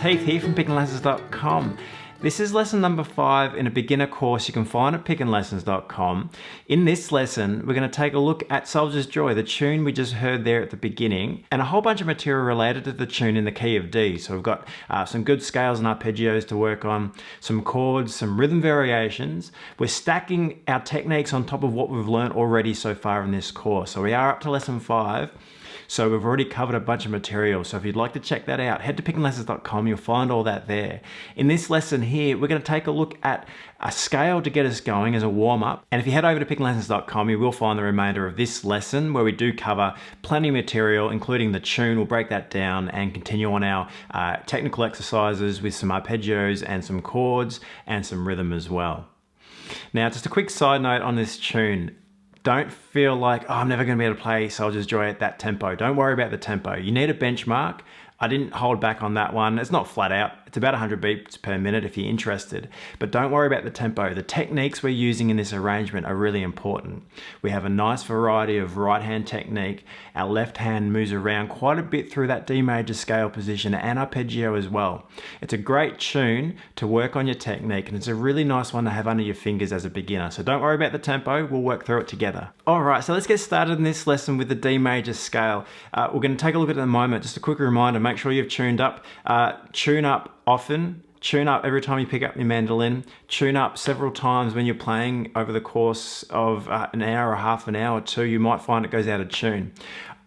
Heath here from pickinlessons.com. This is lesson number 5 in a beginner course you can find at pickinlessons.com. In this lesson, we're going to take a look at Soldier's Joy, the tune we just heard there at the beginning, and a whole bunch of material related to the tune in the key of D. So we've got some good scales and arpeggios to work on, some chords, some rhythm variations. We're stacking our techniques on top of what we've learned already so far in this course. So we are up to lesson 5. So we've already covered a bunch of material. So if you'd like to check that out, head to pickinlessons.com. You'll find all that there. In this lesson here, we're going to take a look at a scale to get us going as a warm-up. And if you head over to pickinlessons.com, you will find the remainder of this lesson where we do cover plenty of material, including the tune. We'll break that down and continue on our technical exercises with some arpeggios and some chords and some rhythm as well. Now, just a quick side note on this tune. Don't feel like, oh, I'm never going to be able to play Soldier's Joy at that tempo. Don't worry about the tempo. You need a benchmark. I didn't hold back on that one. It's not flat out. It's about 100 beats per minute if you're interested. But don't worry about the tempo. The techniques we're using in this arrangement are really important. We have a nice variety of right hand technique. Our left hand moves around quite a bit through that D major scale position and arpeggio as well. It's a great tune to work on your technique, and it's a really nice one to have under your fingers as a beginner. So don't worry about the tempo. We'll work through it together. All right, so let's get started in this lesson with the D major scale. We're going to take a look at it in a moment. Just a quick reminder, make sure you've tuned up. Tune up often, tune up every time you pick up your mandolin, tune up several times when you're playing over the course of an hour or half an hour or two. You might find it goes out of tune.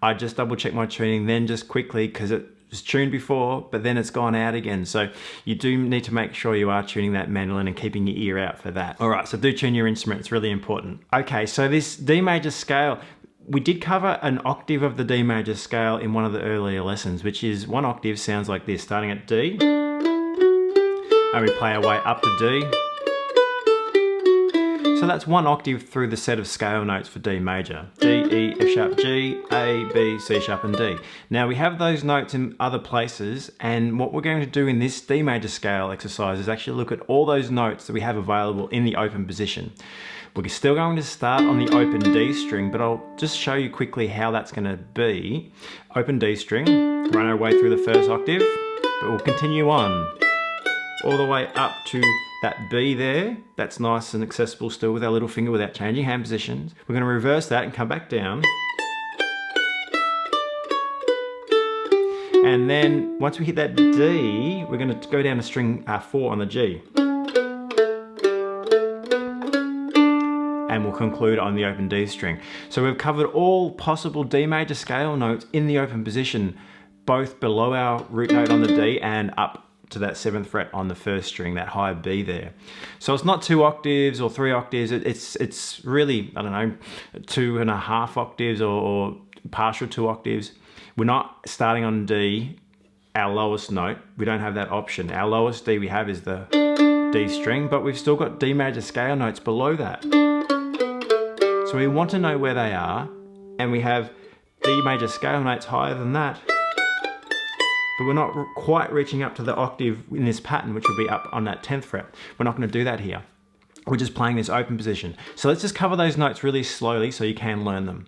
I just double check my tuning then just quickly because it was tuned before, but then it's gone out again. So you do need to make sure you are tuning that mandolin and keeping your ear out for that. All right, so do tune your instrument, it's really important. Okay, so this D major scale, we did cover an octave of the D major scale in one of the earlier lessons, which is one octave sounds like this, starting at D, and we play our way up to D. So that's one octave through the set of scale notes for D major. D, E, F sharp, G, A, B, C sharp, and D. Now we have those notes in other places, and what we're going to do in this D major scale exercise is actually look at all those notes that we have available in the open position. We're still going to start on the open D string, but I'll just show you quickly how that's going to be. Open D string, run our way through the first octave, but we'll continue on all the way up to that B there. That's nice and accessible still with our little finger without changing hand positions. We're going to reverse that and come back down. And then once we hit that D, we're going to go down to string 4 on the G. And we'll conclude on the open D string. So we've covered all possible D major scale notes in the open position, both below our root note on the D and up to that 7th fret on the first string, that high B there. So it's not 2 octaves or 3 octaves, it's really, I don't know, 2.5 octaves or partial 2 octaves. We're not starting on D, our lowest note. We don't have that option. Our lowest D we have is the D string, but we've still got D major scale notes below that. So we want to know where they are, and we have D major scale notes higher than that, but we're not quite reaching up to the octave in this pattern, which will be up on that 10th fret. We're not going to do that here. We're just playing this open position. So let's just cover those notes really slowly so you can learn them.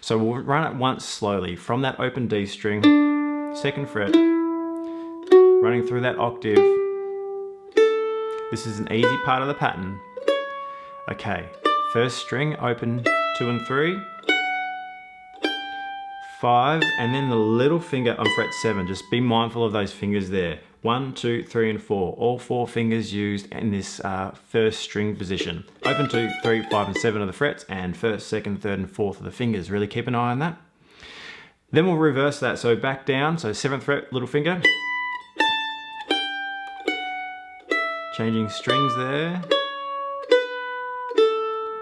So we'll run it once slowly from that open D string, 2nd fret, running through that octave. This is an easy part of the pattern. Okay. First string, open 2 and 3, 5, and then the little finger on fret 7. Just be mindful of those fingers there. 1, 2, 3, and 4. All 4 fingers used in this first string position. Open 2, 3, 5, and 7 are the frets, and 1st, 2nd, 3rd, and 4th are the fingers. Really keep an eye on that. Then we'll reverse that. So back down, so 7th fret, little finger. Changing strings there.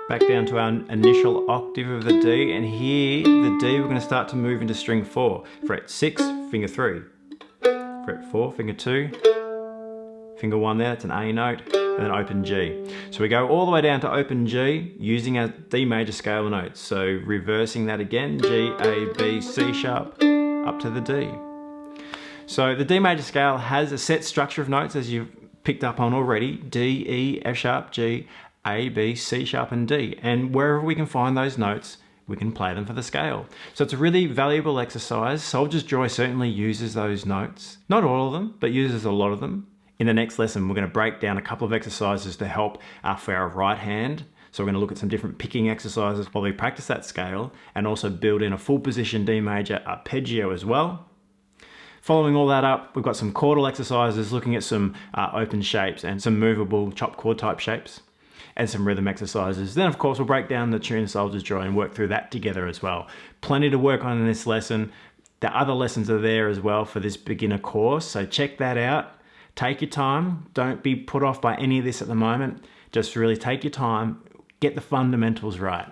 Back down to our initial octave of the D, and here, the D, we're going to start to move into string 4. Fret 6, finger 3. Fret 4, finger 2. Finger 1 there, that's an A note, and then open G. So we go all the way down to open G using our D major scale notes. So reversing that again, G, A, B, C sharp, up to the D. So the D major scale has a set structure of notes, as you've picked up on already. D, E, F sharp, G, A, B, C sharp, and D. And wherever we can find those notes, we can play them for the scale. So it's a really valuable exercise. Soldier's Joy certainly uses those notes. Not all of them, but uses a lot of them. In the next lesson, we're going to break down a couple of exercises to help for our right hand. So we're going to look at some different picking exercises while we practice that scale, and also build in a full position D major arpeggio as well. Following all that up, we've got some chordal exercises looking at some open shapes and some movable chop chord type shapes, and some rhythm exercises. Then of course we'll break down the tune Soldier's Joy and work through that together as well. Plenty to work on in this lesson. The other lessons are there as well for this beginner course, so check that out. Take your time. Don't be put off by any of this at the moment. Just really take your time, get the fundamentals right.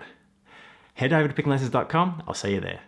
Head over to pickinlessons.com. I'll see you there.